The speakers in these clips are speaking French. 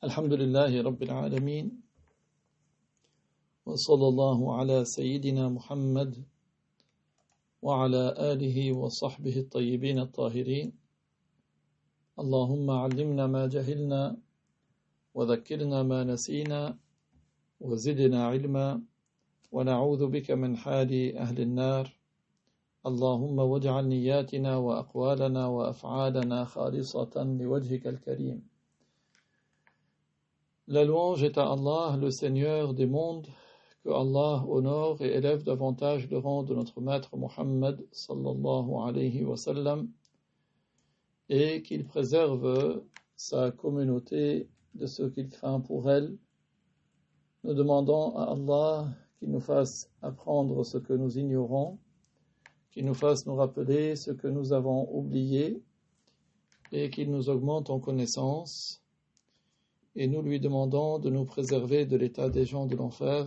الحمد لله رب العالمين وصلى الله على سيدنا محمد وعلى آله وصحبه الطيبين الطاهرين اللهم علمنا ما جهلنا وذكرنا ما نسينا وزدنا علما ونعوذ بك من حال أهل النار اللهم واجعل نياتنا وأقوالنا وأفعالنا خالصة لوجهك الكريم. La louange est à Allah, le Seigneur des mondes, que Allah honore et élève davantage le rang de notre maître Muhammad sallallahu alayhi wa sallam et qu'il préserve sa communauté de ce qu'il craint pour elle. Nous demandons à Allah qu'il nous fasse apprendre ce que nous ignorons, qu'il nous fasse nous rappeler ce que nous avons oublié et qu'il nous augmente en connaissance. Et nous lui demandons de nous préserver de l'état des gens de l'enfer.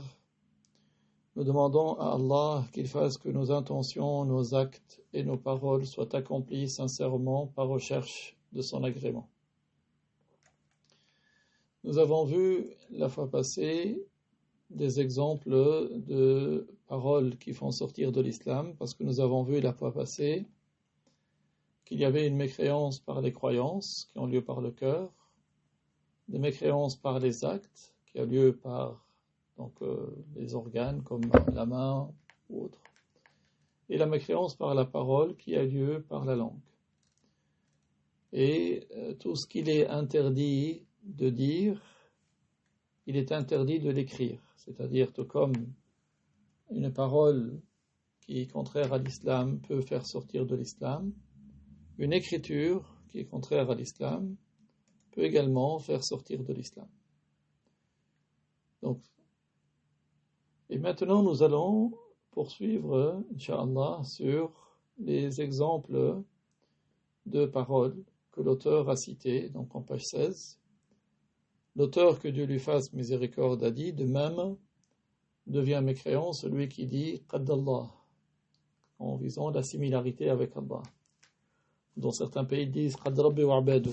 Nous demandons à Allah qu'il fasse que nos intentions, nos actes et nos paroles soient accomplis sincèrement par recherche de son agrément. Nous avons vu la fois passée des exemples de paroles qui font sortir de l'islam, parce que nous avons vu la fois passée qu'il y avait une mécréance par les croyances qui ont lieu par le cœur, des mécréances par les actes, qui a lieu par les organes comme la main ou autre, et la mécréance par la parole qui a lieu par la langue. Et tout ce qu'il est interdit de dire, il est interdit de l'écrire, c'est-à-dire que comme une parole qui est contraire à l'islam peut faire sortir de l'islam, une écriture qui est contraire à l'islam peut également faire sortir de l'islam. Et maintenant nous allons poursuivre, Inch'Allah, sur les exemples de paroles que l'auteur a cités, donc en page 16. L'auteur, que Dieu lui fasse miséricorde, a dit: de même devient mécréant celui qui dit Qaddallah, en visant la similarité avec Allah. Dans certains pays, ils disent Qad Rabbi wa abadu.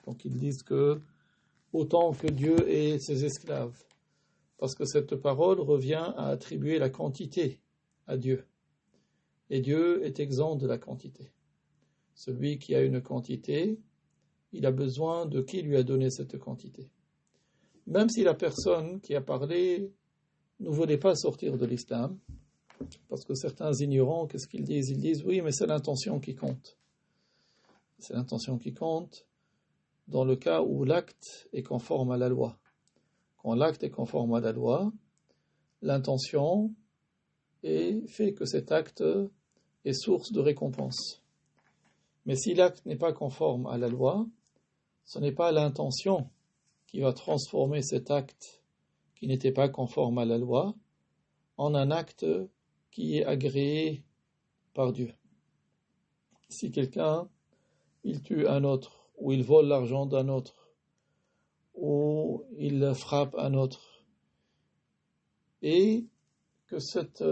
Donc ils disent que autant que Dieu et ses esclaves, parce que cette parole revient à attribuer la quantité à Dieu, et Dieu est exempt de la quantité. Celui qui a une quantité, il a besoin de qui lui a donné cette quantité. Même si la personne qui a parlé ne voulait pas sortir de l'islam, parce que certains ignorants, qu'est-ce qu'ils disent? Ils disent oui, mais c'est l'intention qui compte. C'est l'intention qui compte dans le cas où l'acte est conforme à la loi. Quand l'acte est conforme à la loi, l'intention fait que cet acte est source de récompense. Mais si l'acte n'est pas conforme à la loi, ce n'est pas l'intention qui va transformer cet acte qui n'était pas conforme à la loi en un acte qui est agréé par Dieu. Si quelqu'un il tue un autre, ou il vole l'argent d'un autre, ou il frappe un autre, et que cet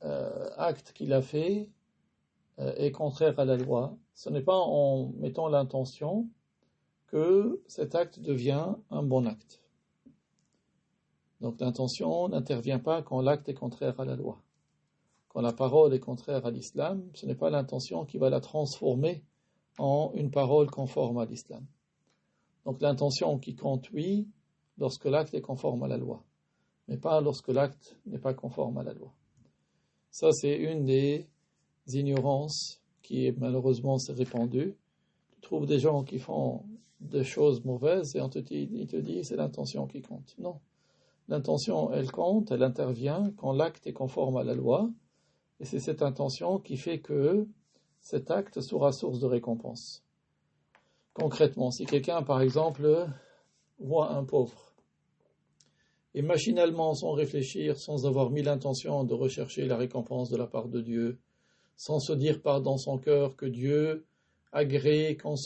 acte qu'il a fait est contraire à la loi, ce n'est pas en mettant l'intention que cet acte devient un bon acte. Donc l'intention n'intervient pas quand l'acte est contraire à la loi. Quand la parole est contraire à l'islam, ce n'est pas l'intention qui va la transformer en une parole conforme à l'islam. Donc l'intention qui compte, oui, lorsque l'acte est conforme à la loi, mais pas lorsque l'acte n'est pas conforme à la loi. Ça, c'est une des ignorances qui est malheureusement s'est répandue. Tu trouves des gens qui font des choses mauvaises et il te dit c'est l'intention qui compte. Non, l'intention elle compte, elle intervient quand l'acte est conforme à la loi, et c'est cette intention qui fait que cet acte sera source de récompense. Concrètement, si quelqu'un, par exemple, voit un pauvre, et machinalement, sans réfléchir, sans avoir mis l'intention de rechercher la récompense de la part de Dieu, sans se dire dans son cœur que Dieu agrée qu'on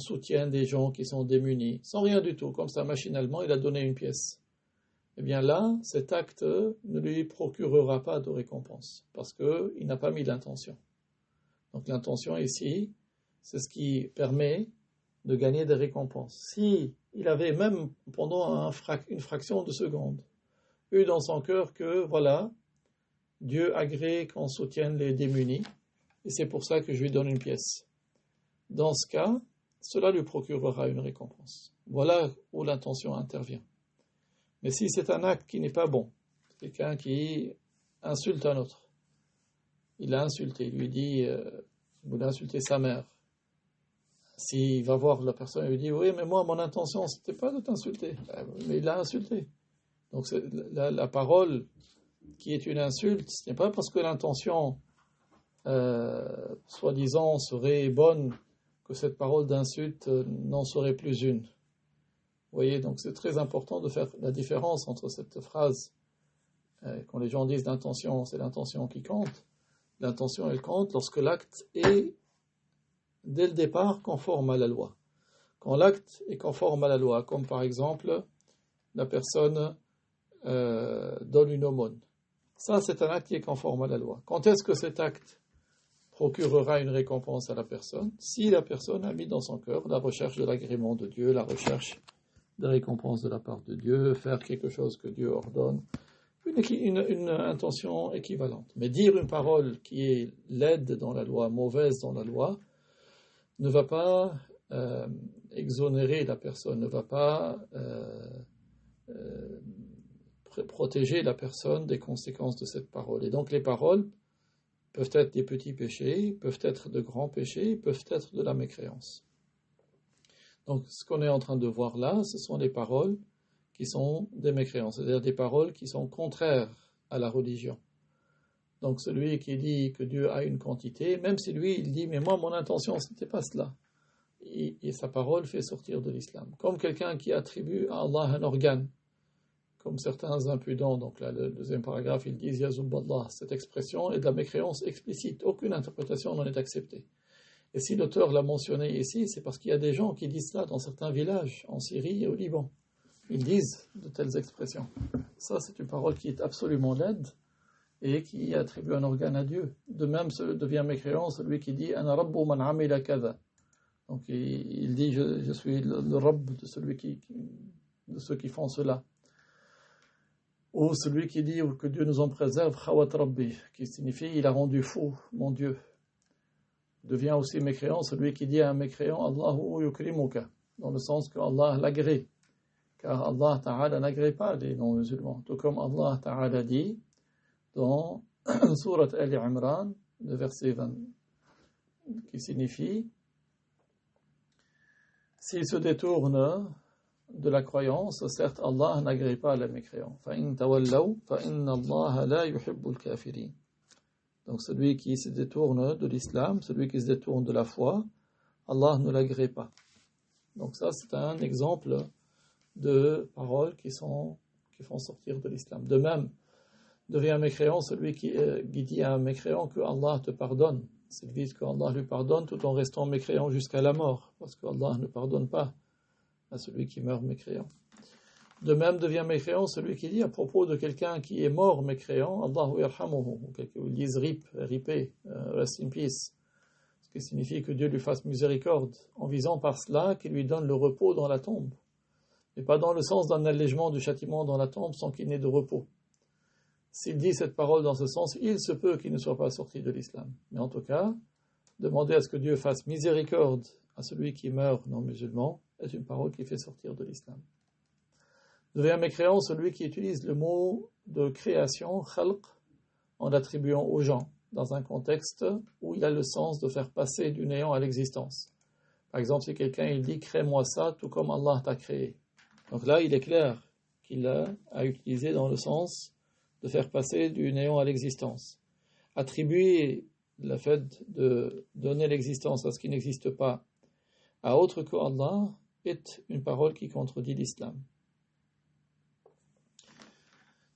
soutienne des gens qui sont démunis, sans rien du tout, comme ça, machinalement, il a donné une pièce. Eh bien là, cet acte ne lui procurera pas de récompense, parce qu'il n'a pas mis l'intention. Donc l'intention ici, c'est ce qui permet de gagner des récompenses. Si il avait même pendant une fraction de seconde eu dans son cœur que voilà, Dieu agrée qu'on soutienne les démunis et c'est pour ça que je lui donne une pièce. Dans ce cas, cela lui procurera une récompense. Voilà où l'intention intervient. Mais si c'est un acte qui n'est pas bon, quelqu'un qui insulte un autre, il l'a insulté, il lui dit, vous voulez insulter sa mère. S'il va voir la personne et lui dit, oui, mais moi, mon intention, c'était pas de t'insulter. Mais il l'a insulté. Donc, la parole qui est une insulte, ce n'est pas parce que l'intention, soi-disant, serait bonne que cette parole d'insulte n'en serait plus une. Vous voyez, donc c'est très important de faire la différence entre cette phrase, quand les gens disent l'intention, c'est l'intention qui compte. L'intention, elle compte lorsque l'acte est, dès le départ, conforme à la loi. Quand l'acte est conforme à la loi, comme par exemple, la personne donne une aumône. Ça, c'est un acte qui est conforme à la loi. Quand est-ce que cet acte procurera une récompense à la personne? Si la personne a mis dans son cœur la recherche de l'agrément de Dieu, la recherche de récompense de la part de Dieu, faire quelque chose que Dieu ordonne, une intention équivalente. Mais dire une parole qui est laide dans la loi, mauvaise dans la loi, ne va pas exonérer la personne, ne va pas protéger la personne des conséquences de cette parole. Et donc les paroles peuvent être des petits péchés, peuvent être de grands péchés, peuvent être de la mécréance. Donc ce qu'on est en train de voir là, ce sont les paroles qui sont des mécréances, c'est-à-dire des paroles qui sont contraires à la religion. Donc celui qui dit que Dieu a une quantité, même si lui il dit mais moi mon intention ce n'était pas cela, et sa parole fait sortir de l'islam. Comme quelqu'un qui attribue à Allah un organe, comme certains impudents, donc là le deuxième paragraphe ils disent Yazubballah, cette expression est de la mécréance explicite, aucune interprétation n'en est acceptée. Et si l'auteur l'a mentionné ici, c'est parce qu'il y a des gens qui disent cela dans certains villages, en Syrie et au Liban. Ils disent de telles expressions. Ça, c'est une parole qui est absolument laide et qui attribue un organe à Dieu. De même, devient mécréant celui qui dit « Ana rabbu man amila kada ». Donc, il dit « Je suis le Rabb de de ceux qui font cela ». Ou celui qui dit « Que Dieu nous en préserve, khawat rabbi », qui signifie « Il a rendu fou, mon Dieu ». Devient aussi mécréant celui qui dit à un mécréant « Allahu yukrimuka », dans le sens que Allah l'agrée. Car Allah Ta'ala n'agrée pas les non-musulmans. Tout comme Allah Ta'ala dit dans Sourate Ali Imran, le verset 20, qui signifie s'ils se détournent de la croyance, certes Allah n'agrée pas les mécréants. فَإِن تَوَلَّوْا فَإِنَّ اللَّهَ لَا يُحِبُّ الْكَافِرِينَ. Donc celui qui se détourne de l'islam, celui qui se détourne de la foi, Allah ne l'agrée pas. Donc ça c'est un exemple de paroles qui font sortir de l'islam. De même, devient mécréant celui qui dit à un mécréant que Allah te pardonne. C'est vite qu'Allah lui pardonne tout en restant mécréant jusqu'à la mort, parce qu'Allah ne pardonne pas à celui qui meurt mécréant. De même, devient mécréant celui qui dit à propos de quelqu'un qui est mort mécréant, Allahu yarhamuhu, ou ils disent ripé, rest in peace, ce qui signifie que Dieu lui fasse miséricorde, en visant par cela qu'il lui donne le repos dans la tombe, mais pas dans le sens d'un allègement du châtiment dans la tombe sans qu'il n'ait de repos. S'il dit cette parole dans ce sens, il se peut qu'il ne soit pas sorti de l'islam. Mais en tout cas, demander à ce que Dieu fasse miséricorde à celui qui meurt non musulman est une parole qui fait sortir de l'islam. Devient mécréant celui qui utilise le mot de création, khalq, en l'attribuant aux gens, dans un contexte où il a le sens de faire passer du néant à l'existence. Par exemple, si quelqu'un il dit « crée-moi ça, tout comme Allah t'a créé ». Donc là, il est clair qu'il a utilisé dans le sens de faire passer du néant à l'existence. Attribuer le fait de donner l'existence à ce qui n'existe pas à autre que Allah est une parole qui contredit l'islam.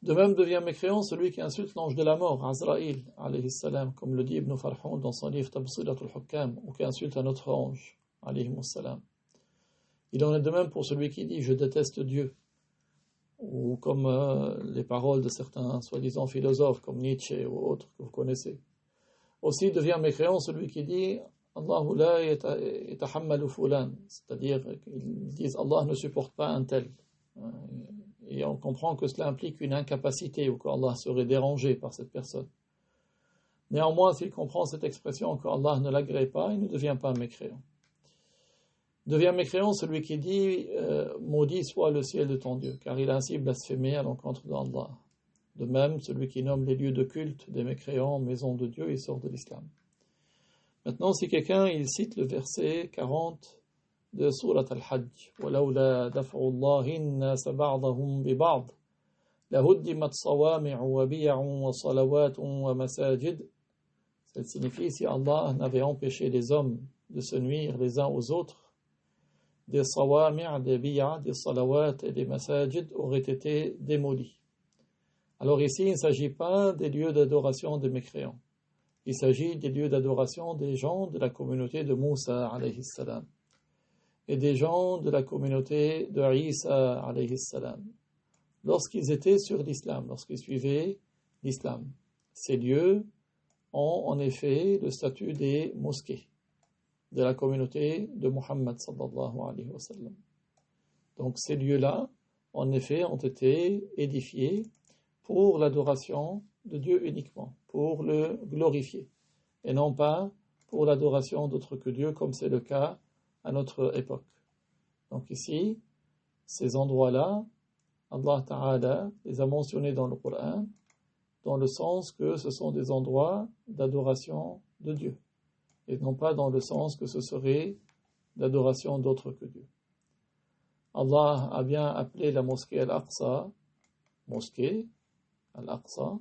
De même devient mécréant celui qui insulte l'ange de la mort, Azraïl, alayhi salam, comme le dit Ibn Farhoun dans son livre Tabsilatul Hukam, ou qui insulte un autre ange, alayhi salam. Il en est de même pour celui qui dit « je déteste Dieu », ou comme les paroles de certains soi-disant philosophes, comme Nietzsche ou autres que vous connaissez. Aussi devient mécréant celui qui dit Allahu la yatahammalu fulan, c'est-à-dire qu'ils disent Allah ne supporte pas un tel. Et on comprend que cela implique une incapacité ou qu'Allah serait dérangé par cette personne. Néanmoins, s'il comprend cette expression qu'Allah ne l'agrée pas, il ne devient pas mécréant. Devient mécréant celui qui dit maudit soit le ciel de ton Dieu, car il a ainsi blasphémé à l'encontre d'Allah. De même, celui qui nomme les lieux de culte des mécréants maison de Dieu, il sort de l'islam. Maintenant, si quelqu'un il cite le verset 40 de Surat Al-Hajj, وَلَوْلَا دَفْعُ اللَّهِ النَّاسَ بَعْضَهُمْ بِبَعْضٍ لَهُدِّمَتْ صَوَامِعُ وَبِيَعٌ وَصَلَوَاتٌ وَمَسَاجِدٌ. Cela signifie si Allah n'avait empêché les hommes de se nuire les uns aux autres, des sawami', des bi'a, des salawat et des masajid auraient été démolis. Alors ici, il ne s'agit pas des lieux d'adoration des mécréants. Il s'agit des lieux d'adoration des gens de la communauté de Moussa alayhi salam et des gens de la communauté de Isa alayhi salam. Lorsqu'ils étaient sur l'islam, lorsqu'ils suivaient l'islam, ces lieux ont en effet le statut des mosquées de la communauté de Muhammad sallallahu alayhi wa sallam. Donc ces lieux-là, en effet, ont été édifiés pour l'adoration de Dieu uniquement, pour le glorifier, et non pas pour l'adoration d'autres que Dieu, comme c'est le cas à notre époque. Donc ici, ces endroits-là, Allah Ta'ala les a mentionnés dans le Coran, dans le sens que ce sont des endroits d'adoration de Dieu, et non pas dans le sens que ce serait d'adoration d'autres que Dieu. Allah a bien appelé la mosquée Al-Aqsa, mosquée Al-Aqsa,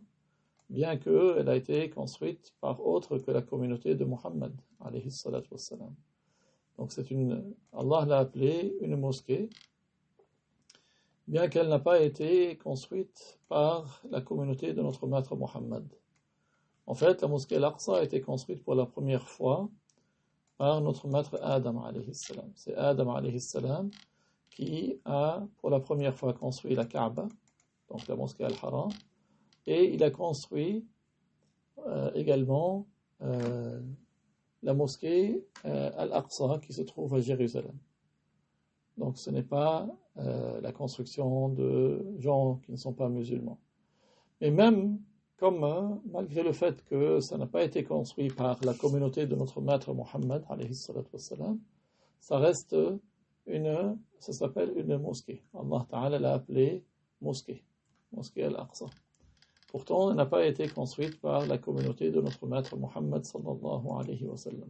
bien qu'elle a été construite par autre que la communauté de Muhammad, alayhi salatu wassalam. Donc Allah l'a appelée une mosquée, bien qu'elle n'a pas été construite par la communauté de notre maître Muhammad. En fait, la mosquée Al-Aqsa a été construite pour la première fois par notre maître Adam alayhi salam. C'est Adam alayhi salam qui a pour la première fois construit la Kaaba, donc la mosquée Al-Haram, et il a construit également la mosquée Al-Aqsa qui se trouve à Jérusalem. Donc ce n'est pas la construction de gens qui ne sont pas musulmans. Mais même malgré le fait que ça n'a pas été construit par la communauté de notre maître Muhammad, alayhi salatu wassalam, ça s'appelle une mosquée. Allah Ta'ala l'a appelée mosquée Al-Aqsa. Pourtant, elle n'a pas été construite par la communauté de notre maître Muhammad sallallahu alayhi wa sallam.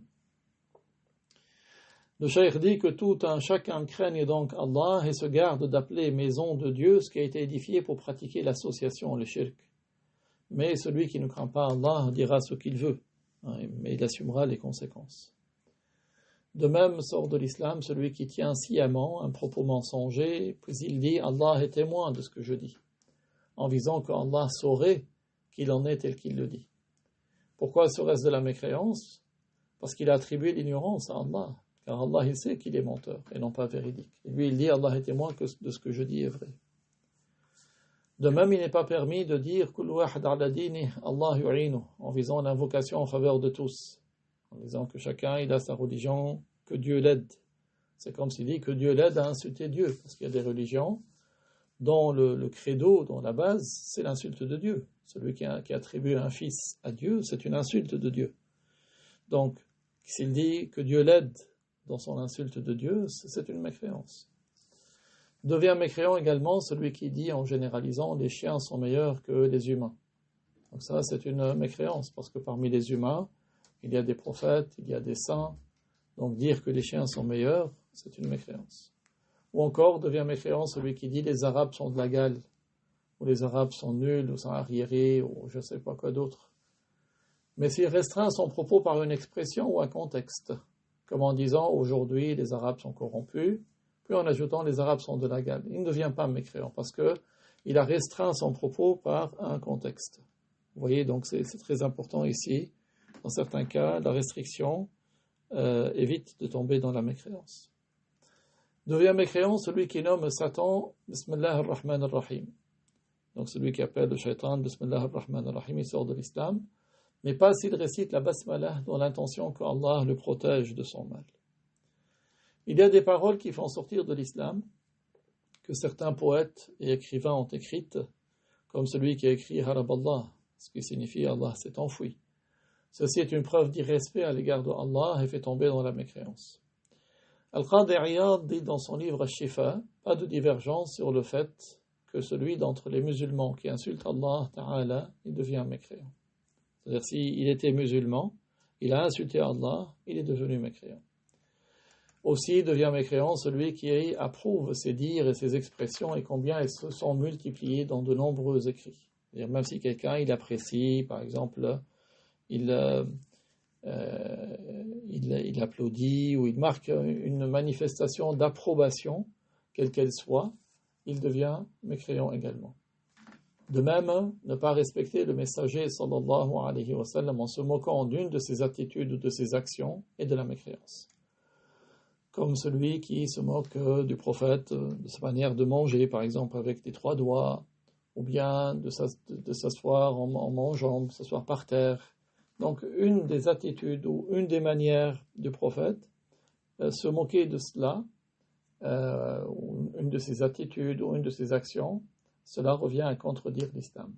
Le cheikh dit que tout un chacun craigne donc Allah et se garde d'appeler maison de Dieu ce qui a été édifié pour pratiquer l'association, le shirk. Mais celui qui ne craint pas Allah dira ce qu'il veut, mais il assumera les conséquences. De même sort de l'islam celui qui tient sciemment un propos mensonger, puis il dit Allah est témoin de ce que je dis, en visant qu'Allah saurait qu'il en est tel qu'il le dit. Pourquoi serait-ce de la mécréance? Parce qu'il a attribué l'ignorance à Allah, car Allah il sait qu'il est menteur et non pas véridique. Et lui il dit Allah est témoin de ce que je dis est vrai. De même, il n'est pas permis de dire Kullu wahad ala dini Allah yu'inu, en visant l'invocation en faveur de tous, en disant que chacun il a sa religion, que Dieu l'aide. C'est comme s'il dit que Dieu l'aide à insulter Dieu, parce qu'il y a des religions dont le credo, dont la base, c'est l'insulte de Dieu. Celui qui attribue un fils à Dieu, c'est une insulte de Dieu. Donc, s'il dit que Dieu l'aide dans son insulte de Dieu, c'est une mécréance. Devient mécréant également celui qui dit en généralisant les chiens sont meilleurs que les humains. Donc ça c'est une mécréance parce que parmi les humains il y a des prophètes, il y a des saints, donc dire que les chiens sont meilleurs c'est une mécréance. Ou encore devient mécréant celui qui dit les Arabes sont de la gale, ou les Arabes sont nuls, ou sont arriérés, ou je ne sais pas quoi d'autre. Mais s'il restreint son propos par une expression ou un contexte, comme en disant aujourd'hui les Arabes sont corrompus, puis en ajoutant les Arabes sont de la gale. Il ne devient pas mécréant parce qu'il a restreint son propos par un contexte. Vous voyez, donc c'est très important ici. Dans certains cas, la restriction évite de tomber dans la mécréance. Devient mécréant celui qui nomme Satan Bismillah ar-Rahman ar-Rahim. Donc celui qui appelle le shaitan Bismillah ar-Rahman ar-Rahim, il sort de l'islam mais pas s'il récite la basmala dans l'intention qu'Allah le protège de son mal. Il y a des paroles qui font sortir de l'islam, que certains poètes et écrivains ont écrites, comme celui qui a écrit Haraballah, ce qui signifie Allah s'est enfoui. Ceci est une preuve d'irrespect à l'égard de Allah et fait tomber dans la mécréance. Al-Qadi Iyad dit dans son livre Al-Shifa, pas de divergence sur le fait que celui d'entre les musulmans qui insulte Allah Ta'ala, il devient mécréant. C'est-à-dire s'il était musulman, il a insulté Allah, il est devenu mécréant. Aussi devient mécréant celui qui approuve ses dires et ses expressions et combien elles se sont multipliées dans de nombreux écrits. C'est-à-dire même si quelqu'un il apprécie, par exemple, il applaudit ou il marque une manifestation d'approbation, quelle qu'elle soit, il devient mécréant également. De même, ne pas respecter le messager sallallahu alayhi wa sallam en se moquant d'une de ses attitudes ou de ses actions est de la mécréance. Comme celui qui se moque du prophète, de sa manière de manger, par exemple avec les 3 doigts, ou bien de s'asseoir en mangeant, s'asseoir par terre. Donc une des attitudes ou une des manières du prophète, se moquer de cela, ou une de ses attitudes ou une de ses actions, cela revient à contredire l'islam.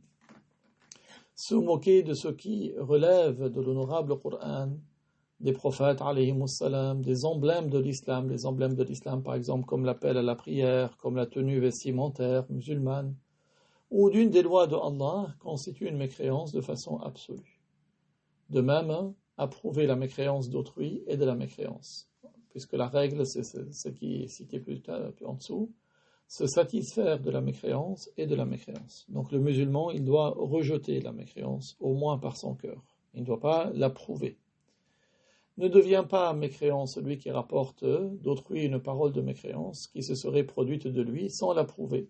Se moquer de ce qui relève de l'honorable Coran, des prophètes, alayhimussalam, des emblèmes de l'islam, les emblèmes de l'islam par exemple comme l'appel à la prière, comme la tenue vestimentaire musulmane, ou d'une des lois de Allah constitue une mécréance de façon absolue. De même, approuver la mécréance d'autrui est de la mécréance, puisque la règle, c'est ce qui est cité plus en dessous, se satisfaire de la mécréance est de la mécréance. Donc le musulman, il doit rejeter la mécréance, au moins par son cœur. Il ne doit pas l'approuver. Ne devient pas mécréant celui qui rapporte d'autrui une parole de mécréance qui se serait produite de lui sans l'approuver,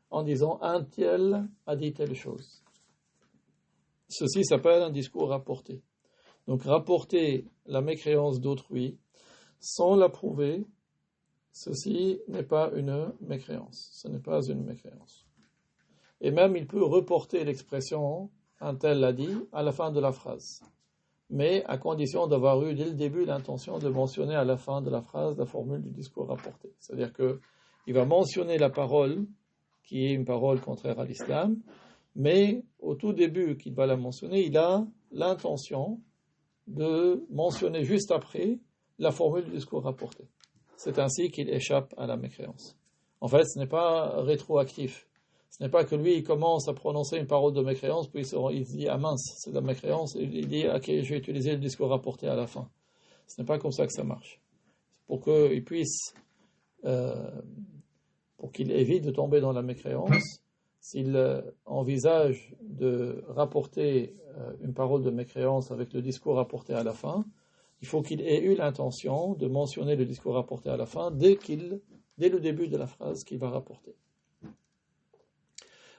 en disant « un tel a dit telle chose ». Ceci s'appelle un discours rapporté. Donc rapporter la mécréance d'autrui sans l'approuver, ceci n'est pas une mécréance. Ce n'est pas une mécréance. Et même il peut reporter l'expression « un tel l'a dit » à la fin de la phrase, mais à condition d'avoir eu dès le début l'intention de mentionner à la fin de la phrase la formule du discours rapporté. C'est-à-dire qu'il va mentionner la parole qui est une parole contraire à l'islam, mais au tout début qu'il va la mentionner, il a l'intention de mentionner juste après la formule du discours rapporté. C'est ainsi qu'il échappe à la mécréance. En fait, ce n'est pas rétroactif. Ce n'est pas que lui, il commence à prononcer une parole de mécréance, puis il se dit « Ah mince, c'est de la mécréance », et il dit « Ok, je vais utiliser le discours rapporté à la fin ». Ce n'est pas comme ça que ça marche. Pour qu'il puisse, pour qu'il évite de tomber dans la mécréance, s'il envisage de rapporter une parole de mécréance avec le discours rapporté à la fin, il faut qu'il ait eu l'intention de mentionner le discours rapporté à la fin dès le début de la phrase qu'il va rapporter.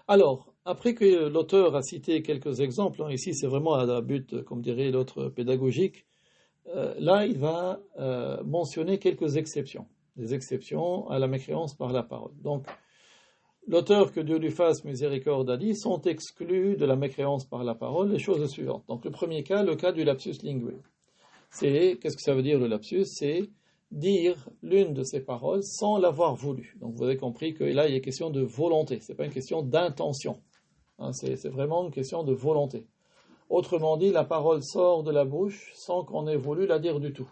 Alors, après que l'auteur a cité quelques exemples, ici c'est vraiment à la but, comme dirait l'autre, pédagogique, là il va mentionner quelques exceptions, des exceptions à la mécréance par la parole. Donc, l'auteur, que Dieu lui fasse miséricorde, a dit, sont exclus de la mécréance par la parole les choses suivantes. Donc le premier cas, le cas du lapsus linguae. Qu'est-ce que ça veut dire le lapsus? C'est dire l'une de ces paroles sans l'avoir voulu. Donc vous avez compris que là il est question de volonté, c'est pas une question d'intention. C'est vraiment une question de volonté. Autrement dit, la parole sort de la bouche sans qu'on ait voulu la dire du tout.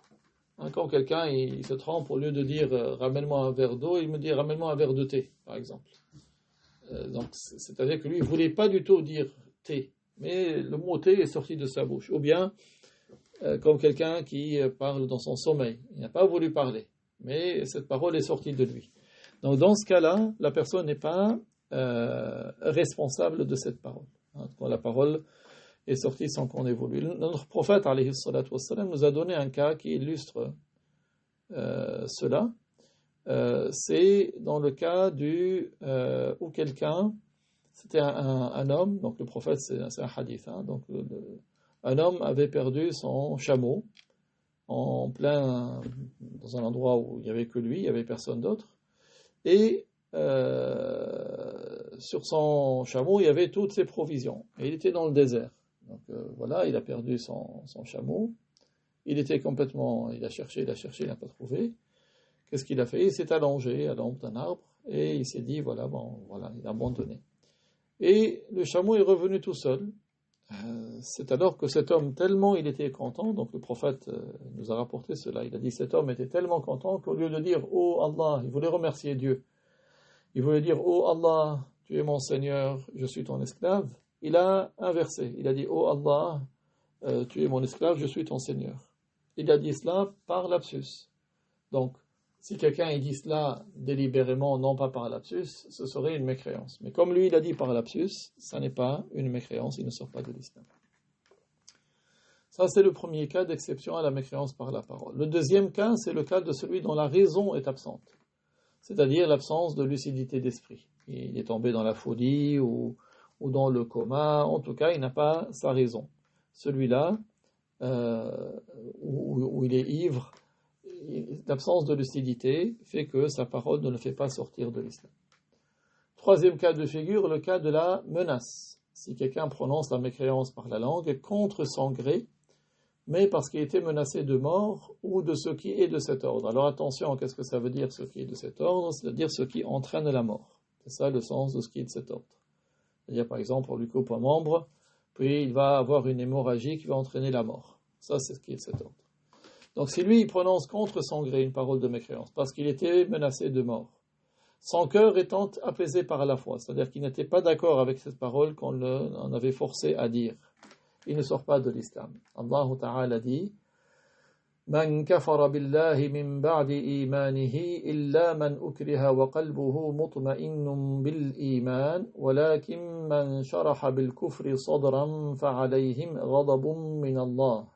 Quand quelqu'un il se trompe, au lieu de dire ramène-moi un verre d'eau, il me dit ramène-moi un verre de thé, par exemple. Donc c'est-à-dire que lui il voulait pas du tout dire thé, mais le mot thé est sorti de sa bouche. Ou bien comme quelqu'un qui parle dans son sommeil. Il n'a pas voulu parler, mais cette parole est sortie de lui. Donc dans ce cas-là, la personne n'est pas responsable de cette parole. Quand la parole est sortie sans qu'on ait voulu. Notre prophète, alayhi salatu wassalam, nous a donné un cas qui illustre cela. C'est dans le cas où quelqu'un, c'était un homme, donc le prophète, c'est un hadith, donc un homme avait perdu son chameau dans un endroit où il n'y avait que lui, il n'y avait personne d'autre, et sur son chameau il y avait toutes ses provisions, et il était dans le désert. Donc voilà, il a perdu son chameau. Il a cherché, il n'a pas trouvé. Qu'est-ce qu'il a fait? Il s'est allongé à l'ombre d'un arbre et il s'est dit, voilà, il a abandonné. Et le chameau est revenu tout seul. C'est alors que cet homme, tellement il était content, donc le prophète nous a rapporté cela, il a dit cet homme était tellement content qu'au lieu de dire « Oh Allah », il voulait remercier Dieu. Il voulait dire « Oh Allah, tu es mon Seigneur, je suis ton esclave », il a inversé. Il a dit « Oh Allah, tu es mon esclave, je suis ton Seigneur ». Il a dit cela par lapsus. Donc, si quelqu'un dit cela délibérément, non pas par lapsus, ce serait une mécréance. Mais comme lui, il a dit par lapsus, ça n'est pas une mécréance, il ne sort pas de l'islam. Ça, c'est le premier cas d'exception à la mécréance par la parole. Le deuxième cas, c'est le cas de celui dont la raison est absente, c'est-à-dire l'absence de lucidité d'esprit. Il est tombé dans la folie ou dans le coma, en tout cas, il n'a pas sa raison. Celui-là, où il est ivre, l'absence de lucidité fait que sa parole ne le fait pas sortir de l'islam. Troisième cas de figure, le cas de la menace. Si quelqu'un prononce la mécréance par la langue contre son gré, mais parce qu'il était menacé de mort ou de ce qui est de cet ordre. Alors attention, qu'est-ce que ça veut dire ce qui est de cet ordre? C'est-à-dire ce qui entraîne la mort. C'est ça le sens de ce qui est de cet ordre. C'est-à-dire par exemple, on lui coupe un membre, puis il va avoir une hémorragie qui va entraîner la mort. Ça, c'est ce qui est de cet ordre. Donc si lui, il prononce contre son gré une parole de mécréance, parce qu'il était menacé de mort, son cœur étant apaisé par la foi, c'est-à-dire qu'il n'était pas d'accord avec cette parole qu'on l'en avait forcé à dire, il ne sort pas de l'islam. Allah Ta'ala dit من كفر بالله من بعد إيمانه إلا من أكره وقلبه مطمئن بالإيمان ولكن من شرح بالكفر صدرا فعليهم غضب من الله.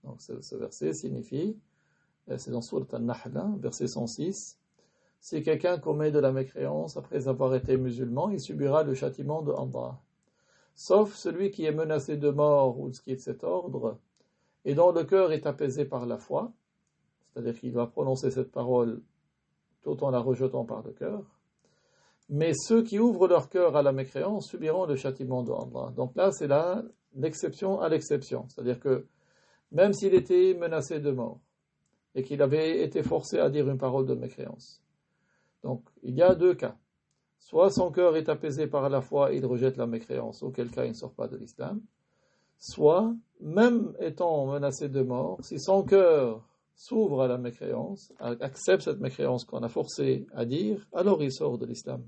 Donc ce verset signifie, c'est dans Sourate An-Nahl, verset 106, si quelqu'un commet de la mécréance après avoir été musulman, il subira le châtiment de Allah. Sauf celui qui est menacé de mort ou de ce qui est de cet ordre, et dont le cœur est apaisé par la foi, c'est-à-dire qu'il va prononcer cette parole tout en la rejetant par le cœur, mais ceux qui ouvrent leur cœur à la mécréance subiront le châtiment de Allah. Donc là, c'est l'exception à l'exception, c'est-à-dire que même s'il était menacé de mort, et qu'il avait été forcé à dire une parole de mécréance. Donc, il y a deux cas. Soit son cœur est apaisé par la foi et il rejette la mécréance, auquel cas il ne sort pas de l'islam. Soit, même étant menacé de mort, si son cœur s'ouvre à la mécréance, accepte cette mécréance qu'on a forcé à dire, alors il sort de l'islam.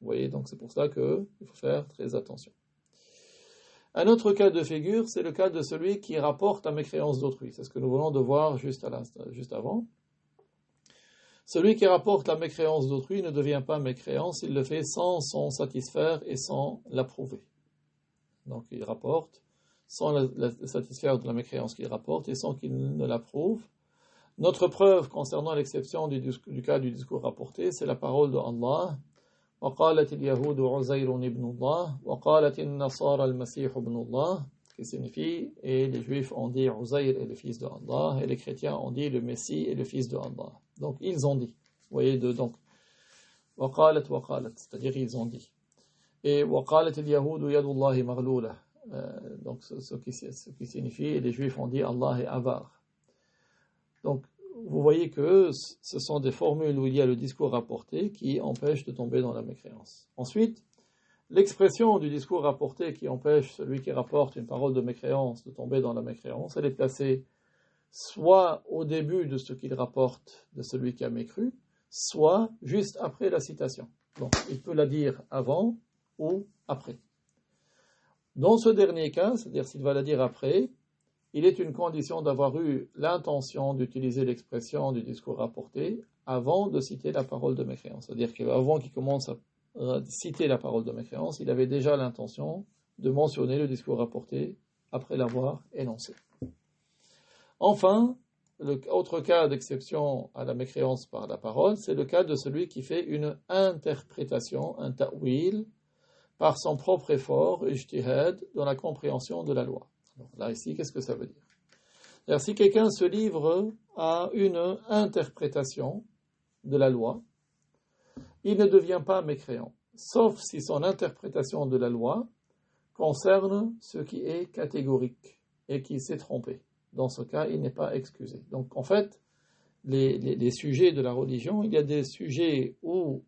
Vous voyez, donc c'est pour ça qu'il faut faire très attention. Un autre cas de figure, c'est le cas de celui qui rapporte la mécréance d'autrui. C'est ce que nous venons de voir juste avant. Celui qui rapporte la mécréance d'autrui ne devient pas mécréant s'il le fait sans s'en satisfaire et sans l'approuver. Donc il rapporte sans la satisfaire de la mécréance qu'il rapporte et sans qu'il ne l'approuve. Notre preuve concernant l'exception du cas du discours rapporté, c'est la parole de Allah. وقالت اليهود عزير ابن الله وقالت النصارى المسيح ابن الله, qui signifie et les juifs ont dit Uzair est le fils de Allah et les chrétiens ont dit le Messie est le fils de Allah. Donc ils ont dit. Vous voyez donc وقالت, c'est-à-dire ils ont dit. Et وقالت اليهود يد الله مغلولة, donc ce qui signifie et les juifs ont dit Allah est avare. Donc vous voyez que ce sont des formules où il y a le discours rapporté qui empêche de tomber dans la mécréance. Ensuite, l'expression du discours rapporté qui empêche celui qui rapporte une parole de mécréance de tomber dans la mécréance, elle est placée soit au début de ce qu'il rapporte de celui qui a mécru, soit juste après la citation. Donc, il peut la dire avant ou après. Dans ce dernier cas, c'est-à-dire s'il va la dire après, il est une condition d'avoir eu l'intention d'utiliser l'expression du discours rapporté avant de citer la parole de mécréance. C'est-à-dire qu'avant qu'il commence à citer la parole de mécréance, il avait déjà l'intention de mentionner le discours rapporté après l'avoir énoncé. Enfin, l'autre cas d'exception à la mécréance par la parole, c'est le cas de celui qui fait une interprétation, un ta'wil, par son propre effort, ijtihad, dans la compréhension de la loi. Donc là, ici, qu'est-ce que ça veut dire? C'est-à-dire, si quelqu'un se livre à une interprétation de la loi, il ne devient pas mécréant, sauf si son interprétation de la loi concerne ce qui est catégorique et qui s'est trompé. Dans ce cas, il n'est pas excusé. Donc en fait, les sujets de la religion, il y a des sujets où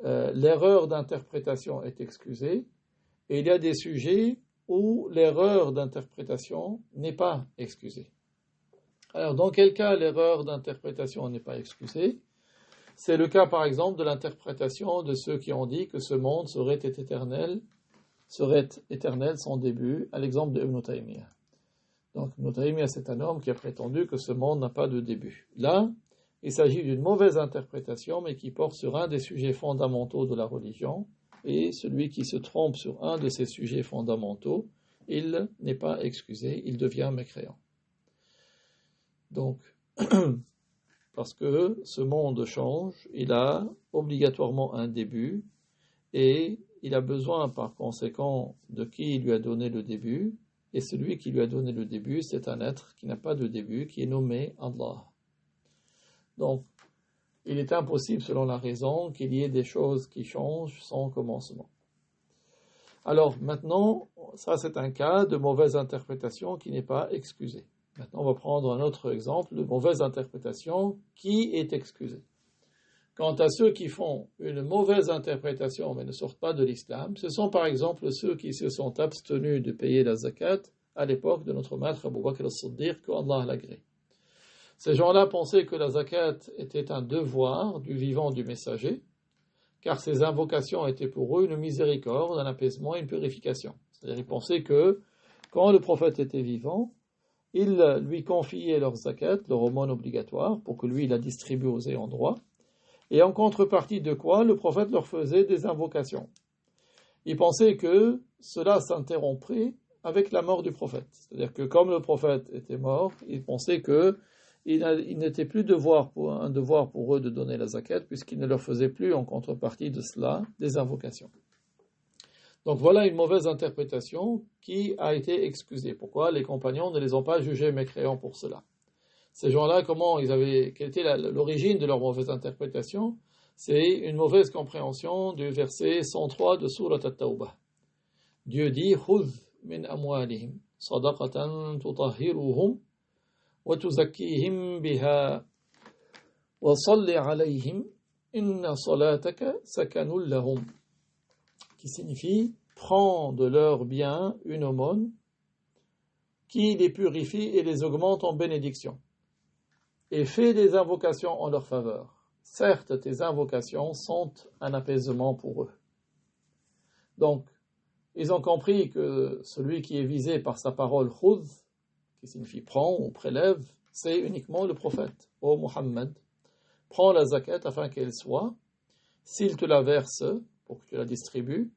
l'erreur d'interprétation est excusée, et il y a des sujets où l'erreur d'interprétation n'est pas excusée. Alors, dans quel cas l'erreur d'interprétation n'est pas excusée? C'est le cas, par exemple, de l'interprétation de ceux qui ont dit que ce monde serait éternel sans début, à l'exemple de Ibn Taymiyyah. Donc, Ibn Taymiyyah, c'est un homme qui a prétendu que ce monde n'a pas de début. Là, il s'agit d'une mauvaise interprétation, mais qui porte sur un des sujets fondamentaux de la religion, et celui qui se trompe sur un de ces sujets fondamentaux, il n'est pas excusé, il devient mécréant. Donc, parce que ce monde change, il a obligatoirement un début, et il a besoin par conséquent de qui lui a donné le début, et celui qui lui a donné le début, c'est un être qui n'a pas de début, qui est nommé Allah. Donc, il est impossible, selon la raison, qu'il y ait des choses qui changent sans commencement. Alors, maintenant, ça c'est un cas de mauvaise interprétation qui n'est pas excusé. Maintenant, on va prendre un autre exemple de mauvaise interprétation qui est excusée. Quant à ceux qui font une mauvaise interprétation mais ne sortent pas de l'islam, ce sont par exemple ceux qui se sont abstenus de payer la zakat à l'époque de notre maître Abu Bakr as-Siddiq, qu'Allah l'agrée. Ces gens-là pensaient que la zakat était un devoir du vivant du messager, car ces invocations étaient pour eux une miséricorde, un apaisement et une purification. C'est-à-dire ils pensaient que quand le prophète était vivant, ils lui confiaient leur zakat, leur aumône obligatoire, pour que lui il la distribue aux ayants droit, et en contrepartie de quoi le prophète leur faisait des invocations. Ils pensaient que cela s'interromprait avec la mort du prophète. C'est-à-dire que comme le prophète était mort, ils pensaient que il n'était plus un devoir pour eux de donner la zakat, puisqu'il ne leur faisait plus en contrepartie de cela des invocations. Donc voilà une mauvaise interprétation qui a été excusée. Pourquoi? Les compagnons ne les ont pas jugés mécréants pour cela. Ces gens-là, quelle était l'origine de leur mauvaise interprétation? C'est une mauvaise compréhension du verset 103 de Surat At-Tawbah. Dieu dit: Khudh min amwalihim sadaqatan tutahhiruhum wa tuzakkihim biha wa salli alayhim inna salataka sakanun lahum. Qui signifie: prends de leurs biens une aumône qui les purifie et les augmente en bénédiction, et fais des invocations en leur faveur. Certes, tes invocations sont un apaisement pour eux. Donc, ils ont compris que celui qui est visé par sa parole khudh, qui signifie prends ou prélève, c'est uniquement le prophète. Ô Muhammad, prends la zakat afin qu'elle soit, s'il te la verse pour que tu la distribues,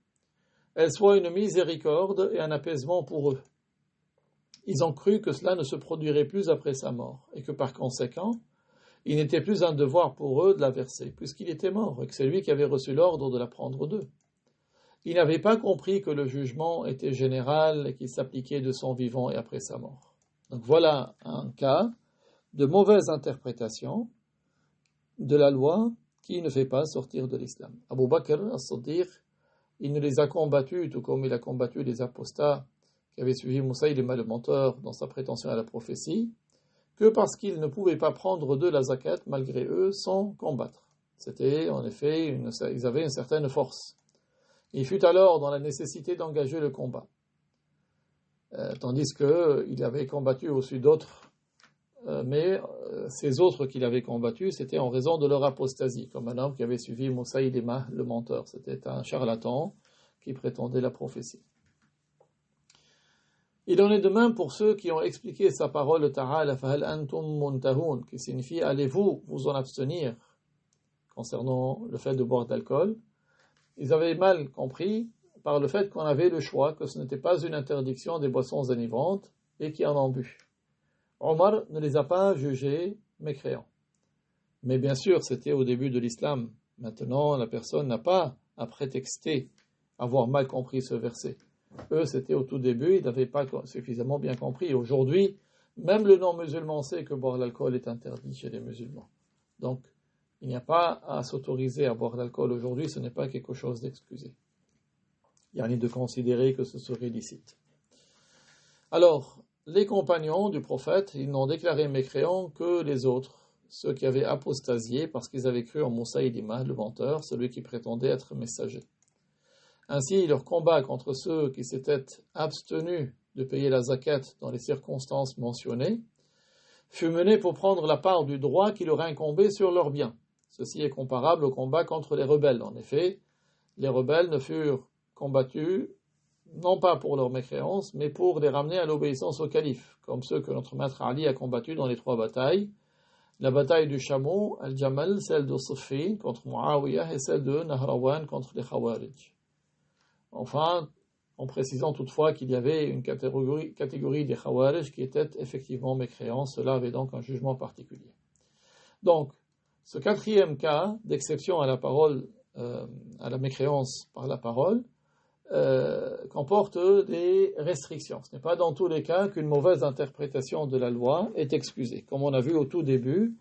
elle soit une miséricorde et un apaisement pour eux. Ils ont cru que cela ne se produirait plus après sa mort, et que par conséquent, il n'était plus un devoir pour eux de la verser, puisqu'il était mort, et que c'est lui qui avait reçu l'ordre de la prendre d'eux. Ils n'avaient pas compris que le jugement était général et qu'il s'appliquait de son vivant et après sa mort. Donc voilà un cas de mauvaise interprétation de la loi qui ne fait pas sortir de l'islam. Abu Bakr as-Siddiq, il ne les a combattus, tout comme il a combattu les apostats qui avaient suivi Moussaïlima le menteur dans sa prétention à la prophétie, que parce qu'ils ne pouvaient pas prendre d'eux la zakat malgré eux sans combattre. C'était en effet, ils avaient une certaine force. Il fut alors dans la nécessité d'engager le combat. Tandis qu'il avait combattu aussi d'autres, mais ces autres qu'il avait combattus, c'était en raison de leur apostasie, comme un homme qui avait suivi Moussaïlima le menteur. C'était un charlatan qui prétendait la prophétie. Il en est de même pour ceux qui ont expliqué sa parole Ta'ala fahal antum muntahun, qui signifie allez-vous vous en abstenir concernant le fait de boire d'alcool. Ils avaient mal compris par le fait qu'on avait le choix, que ce n'était pas une interdiction des boissons enivrantes et qui en ont bu. Omar ne les a pas jugés mécréants. Mais bien sûr, c'était au début de l'islam. Maintenant, la personne n'a pas à prétexter avoir mal compris ce verset. Eux, c'était au tout début, ils n'avaient pas suffisamment bien compris. Aujourd'hui, même le non-musulman sait que boire l'alcool est interdit chez les musulmans. Donc, il n'y a pas à s'autoriser à boire l'alcool aujourd'hui, ce n'est pas quelque chose d'excusé. yani de considérer que ce serait licite. Alors, les compagnons du prophète, ils n'ont déclaré mécréants que les autres, ceux qui avaient apostasié parce qu'ils avaient cru en Moussaïlima, le menteur, celui qui prétendait être messager. Ainsi, leur combat contre ceux qui s'étaient abstenus de payer la zakat dans les circonstances mentionnées fut mené pour prendre la part du droit qui leur incombait sur leurs biens. Ceci est comparable au combat contre les rebelles. En effet, les rebelles ne furent combattus non pas pour leur mécréance, mais pour les ramener à l'obéissance au calife, comme ceux que notre maître Ali a combattus dans les 3 batailles. La bataille du chameau, Al-Jamal, celle de Siffin contre Muawiyah et celle de Nahrawan contre les Khawarij. Enfin, en précisant toutefois qu'il y avait une catégorie des Khawarij qui était effectivement mécréants, cela avait donc un jugement particulier. Donc, ce 4e cas d'exception à la parole, à la mécréance par la parole, comporte des restrictions. Ce n'est pas dans tous les cas qu'une mauvaise interprétation de la loi est excusée. Comme on a vu au tout début,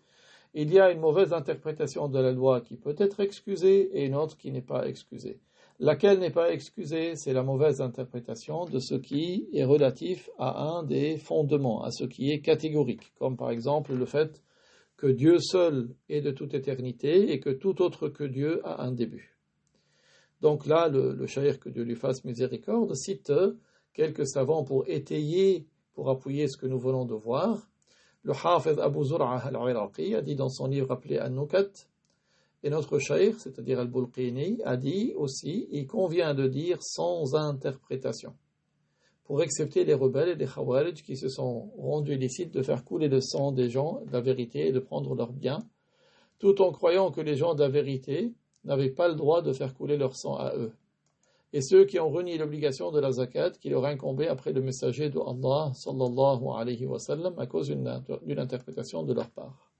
il y a une mauvaise interprétation de la loi qui peut être excusée et une autre qui n'est pas excusée. Laquelle n'est pas excusée, c'est la mauvaise interprétation de ce qui est relatif à un des fondements, à ce qui est catégorique, comme par exemple le fait que Dieu seul est de toute éternité et que tout autre que Dieu a un début. Donc là, le shaykh, que Dieu lui fasse miséricorde, cite quelques savants pour étayer, pour appuyer ce que nous venons de voir. Le Hafiz Abu Zur'a al-Iraqi a dit dans son livre appelé An-Nukat, et notre shaykh, c'est-à-dire Al-Bulqini, a dit aussi, il convient de dire sans interprétation, pour accepter les rebelles et les Khawarij qui se sont rendus licites de faire couler le sang des gens de la vérité et de prendre leurs biens, tout en croyant que les gens de la vérité n'avaient pas le droit de faire couler leur sang à eux. Et ceux qui ont renié l'obligation de la zakat qui leur incombait après le messager de Allah sallallahu alayhi wa sallam à cause d'une interprétation de leur part.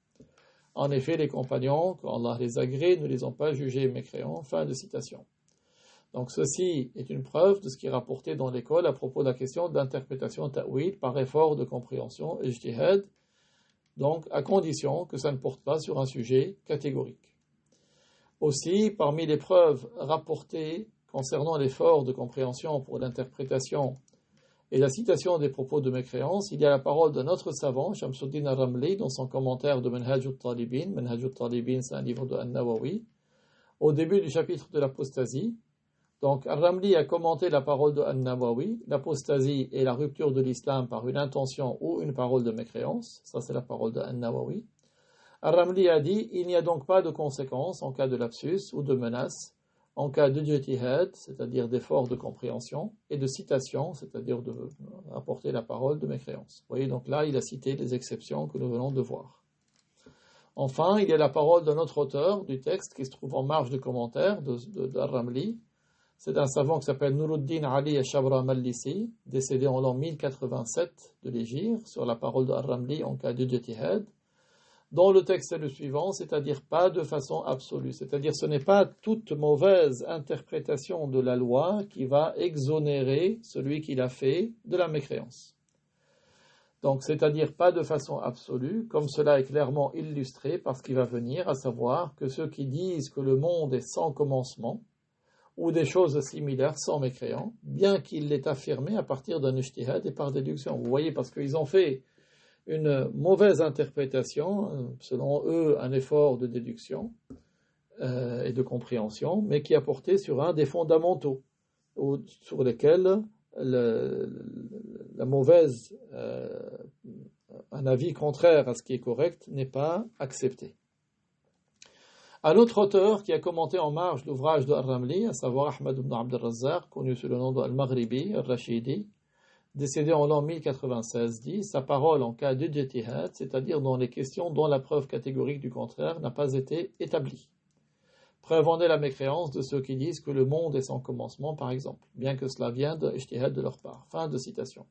En effet, les compagnons, quand Allah les agrée, ne les ont pas jugés mécréants. Fin de citation. Donc ceci est une preuve de ce qui est rapporté dans l'école à propos de la question d'interprétation ta'wil par effort de compréhension, ijtihad, donc à condition que ça ne porte pas sur un sujet catégorique. Aussi, parmi les preuves rapportées concernant l'effort de compréhension pour l'interprétation et la citation des propos de mécréance, il y a la parole d'un autre savant, Shamsuddin al-Ramli, dans son commentaire de Manhaj al-Talibin. Manhaj al-Talibin, c'est un livre de An-Nawawi, au début du chapitre de l'apostasie. Donc, al-Ramli a commenté la parole de An-Nawawi, l'apostasie est la rupture de l'islam par une intention ou une parole de mécréance. Ça, c'est la parole de An-Nawawi. Al-Ramli a dit, il n'y a donc pas de conséquences en cas de lapsus ou de menace, en cas de ijtihad, c'est-à-dire d'effort de compréhension, et de citation, c'est-à-dire de rapporter la parole de mécréance. Vous voyez, donc là, il a cité les exceptions que nous venons de voir. Enfin, il y a la parole d'un autre auteur du texte qui se trouve en marge de commentaire d'Al-Ramli. C'est un savant qui s'appelle Nuruddin Ali Shabra Mallisi, décédé en l'an 1087 de l'Hégire, sur la parole d'Al-Ramli en cas de ijtihad, dont le texte est le suivant, c'est-à-dire pas de façon absolue. C'est-à-dire ce n'est pas toute mauvaise interprétation de la loi qui va exonérer celui qui l'a fait de la mécréance. Donc, c'est-à-dire pas de façon absolue, comme cela est clairement illustré par ce qui va venir, à savoir que ceux qui disent que le monde est sans commencement, ou des choses similaires sans mécréant, bien qu'il l'ait affirmé à partir d'un ijtihad et par déduction. Vous voyez, parce qu'ils ont fait une mauvaise interprétation, selon eux un effort de déduction et de compréhension, mais qui a porté sur un des fondamentaux, sur lesquels la mauvaise, un avis contraire à ce qui est correct n'est pas accepté. Un autre auteur qui a commenté en marge l'ouvrage de Al-Ramli, à savoir Ahmad ibn Abd al-Razzaq, connu sous le nom de Al-Maghribi, Al-Rashidi, décédé en l'an 1096, dit sa parole en cas d'ijtihad, c'est-à-dire dans les questions dont la preuve catégorique du contraire n'a pas été établie. Preuve en est la mécréance de ceux qui disent que le monde est sans commencement, par exemple, bien que cela vienne de ijtihad de leur part. Fin de citation.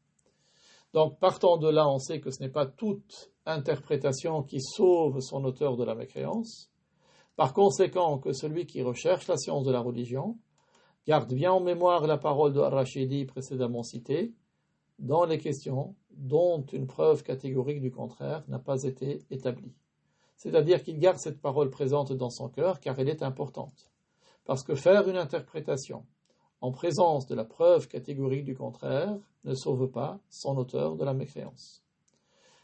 Donc, partant de là, on sait que ce n'est pas toute interprétation qui sauve son auteur de la mécréance. Par conséquent, que celui qui recherche la science de la religion garde bien en mémoire la parole de Al-Rashidi précédemment citée, dans les questions dont une preuve catégorique du contraire n'a pas été établie. C'est-à-dire qu'il garde cette parole présente dans son cœur car elle est importante. Parce que faire une interprétation en présence de la preuve catégorique du contraire, ne sauve pas son auteur de la mécréance.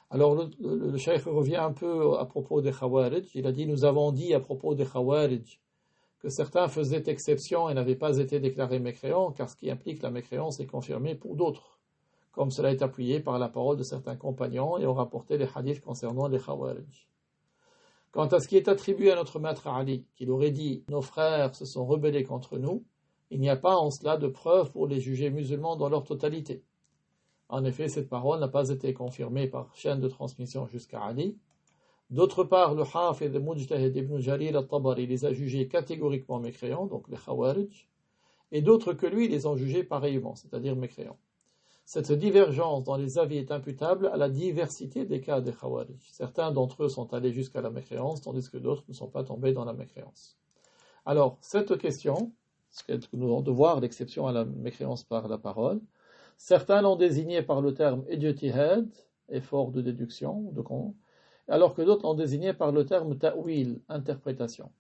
Alors le cheikh revient un peu à propos des Khawarij. Il a dit, nous avons dit à propos des Khawarij que certains faisaient exception et n'avaient pas été déclarés mécréants, car ce qui implique la mécréance est confirmé pour d'autres, comme cela est appuyé par la parole de certains compagnons et ont rapporté les hadiths concernant les Khawarij. Quant à ce qui est attribué à notre maître Ali, qu'il aurait dit « Nos frères se sont rebellés contre nous », il n'y a pas en cela de preuve pour les juger musulmans dans leur totalité. En effet, cette parole n'a pas été confirmée par chaîne de transmission jusqu'à Ali. D'autre part, le Hafid Mujtahid ibn Jarir al-Tabari les a jugés catégoriquement mécréants, donc les Khawarij, et d'autres que lui les ont jugés pareillement, c'est-à-dire mécréants. Cette divergence dans les avis est imputable à la diversité des cas des Khawarij. Certains d'entre eux sont allés jusqu'à la mécréance, tandis que d'autres ne sont pas tombés dans la mécréance. Alors, cette question, ce que nous avons de voir l'exception à la mécréance par la parole, certains l'ont désigné par le terme ijtihad, effort de déduction, alors que d'autres l'ont désigné par le terme ta'wil, interprétation.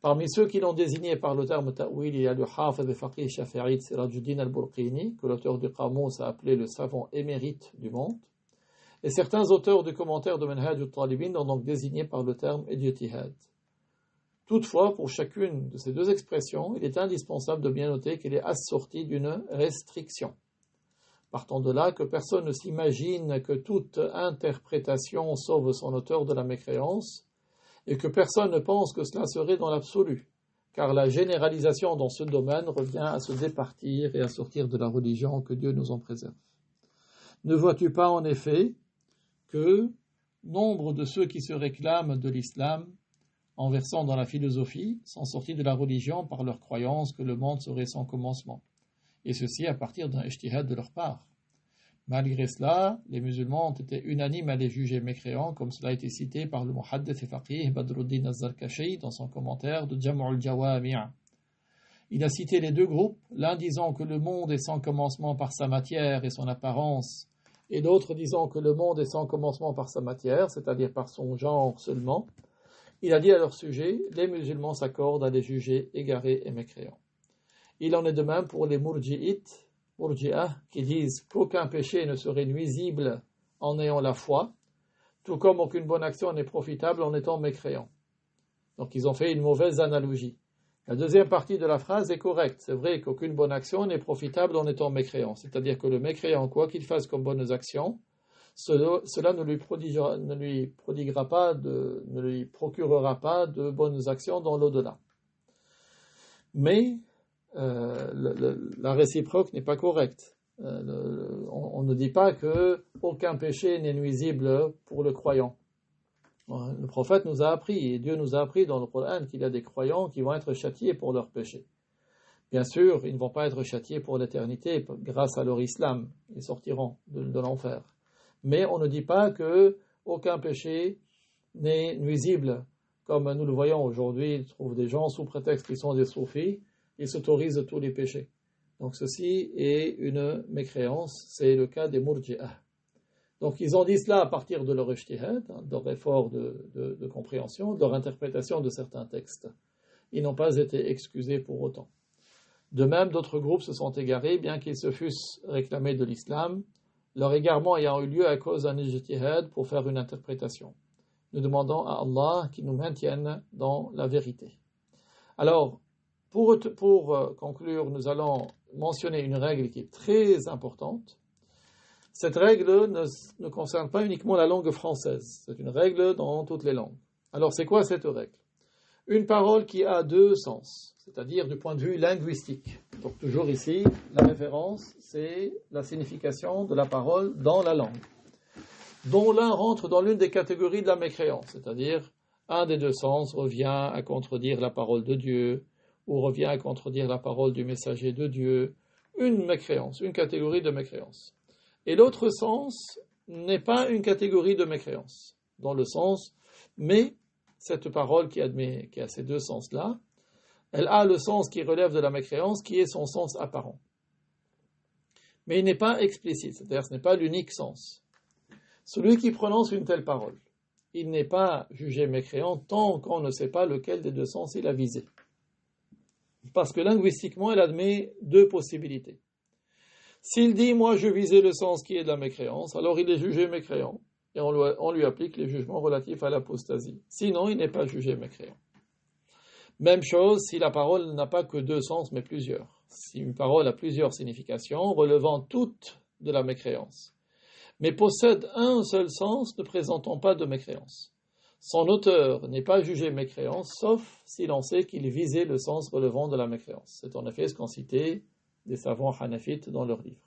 Parmi ceux qui l'ont désigné par le terme ta'wil, il y a le Hafid al-Faqih Shafi'id Sirajuddin al-Burqini, que l'auteur du Qamus a appelé le savant émérite du monde, et certains auteurs du commentaire de Manhaj al-Talibin l'ont donc désigné par le terme ijtihad. Toutefois, pour chacune de ces deux expressions, il est indispensable de bien noter qu'elle est assortie d'une restriction. Partant de là que personne ne s'imagine que toute interprétation sauve son auteur de la mécréance, et que personne ne pense que cela serait dans l'absolu, car la généralisation dans ce domaine revient à se départir et à sortir de la religion, que Dieu nous en préserve. Ne vois-tu pas en effet que nombre de ceux qui se réclament de l'islam, en versant dans la philosophie, sont sortis de la religion par leur croyance que le monde serait sans commencement, et ceci à partir d'un ijtihad de leur part. Malgré cela, les musulmans ont été unanimes à les juger mécréants, comme cela a été cité par le muhaddith et faqih Badruddin az-Zarkashi dans son commentaire de Jam' al-Jawami'. Il a cité les deux groupes, l'un disant que le monde est sans commencement par sa matière et son apparence, et l'autre disant que le monde est sans commencement par sa matière, c'est-à-dire par son genre seulement. Il a dit à leur sujet, les musulmans s'accordent à les juger égarés et mécréants. Il en est de même pour les murji'ites, qui disent qu'aucun péché ne serait nuisible en ayant la foi, tout comme aucune bonne action n'est profitable en étant mécréant. Donc ils ont fait une mauvaise analogie. La deuxième partie de la phrase est correcte. C'est vrai qu'aucune bonne action n'est profitable en étant mécréant. C'est-à-dire que le mécréant, quoi qu'il fasse comme bonnes actions, cela ne lui procurera pas de bonnes actions dans l'au-delà. Mais la réciproque n'est pas correcte. On ne dit pas que aucun péché n'est nuisible pour le croyant. Le prophète nous a appris, et Dieu nous a appris dans le Coran qu'il y a des croyants qui vont être châtiés pour leurs péchés. Bien sûr, ils ne vont pas être châtiés pour l'éternité grâce à leur islam. Ils sortiront de l'enfer. Mais on ne dit pas que aucun péché n'est nuisible. Comme nous le voyons aujourd'hui, ils trouvent des gens sous prétexte qu'ils sont des soufis, ils s'autorisent tous les péchés. Donc ceci est une mécréance, c'est le cas des murji'ah. Donc ils ont dit cela à partir de leur ijtihad, de leur effort de compréhension, de leur interprétation de certains textes. Ils n'ont pas été excusés pour autant. De même, d'autres groupes se sont égarés, bien qu'ils se fussent réclamés de l'islam, leur égarement ayant eu lieu à cause d'un ijtihad pour faire une interprétation. Nous demandons à Allah qu'il nous maintienne dans la vérité. Alors, pour conclure, nous allons mentionner une règle qui est très importante. Cette règle ne concerne pas uniquement la langue française, c'est une règle dans toutes les langues. Alors, c'est quoi cette règle? Une parole qui a deux sens, c'est-à-dire du point de vue linguistique. Donc, toujours ici, la référence, c'est la signification de la parole dans la langue, dont l'un rentre dans l'une des catégories de la mécréance, c'est-à-dire un des deux sens revient à contredire la parole de Dieu, ou revient à contredire la parole du messager de Dieu, une mécréance, une catégorie de mécréance. Et l'autre sens n'est pas une catégorie de mécréance, dans le sens, mais cette parole qui a ces deux sens-là, elle a le sens qui relève de la mécréance, qui est son sens apparent. Mais il n'est pas explicite, c'est-à-dire ce n'est pas l'unique sens. Celui qui prononce une telle parole, il n'est pas jugé mécréant tant qu'on ne sait pas lequel des deux sens il a visé. Parce que linguistiquement, elle admet deux possibilités. S'il dit, moi je visais le sens qui est de la mécréance, alors il est jugé mécréant, et on lui applique les jugements relatifs à l'apostasie. Sinon, il n'est pas jugé mécréant. Même chose si la parole n'a pas que deux sens, mais plusieurs. Si une parole a plusieurs significations, relevant toutes de la mécréance, mais possède un seul sens, ne présentant pas de mécréance. Son auteur n'est pas jugé mécréant, sauf s'il en sait qu'il visait le sens relevant de la mécréance. C'est en effet ce qu'ont cité des savants hanafites dans leurs livres.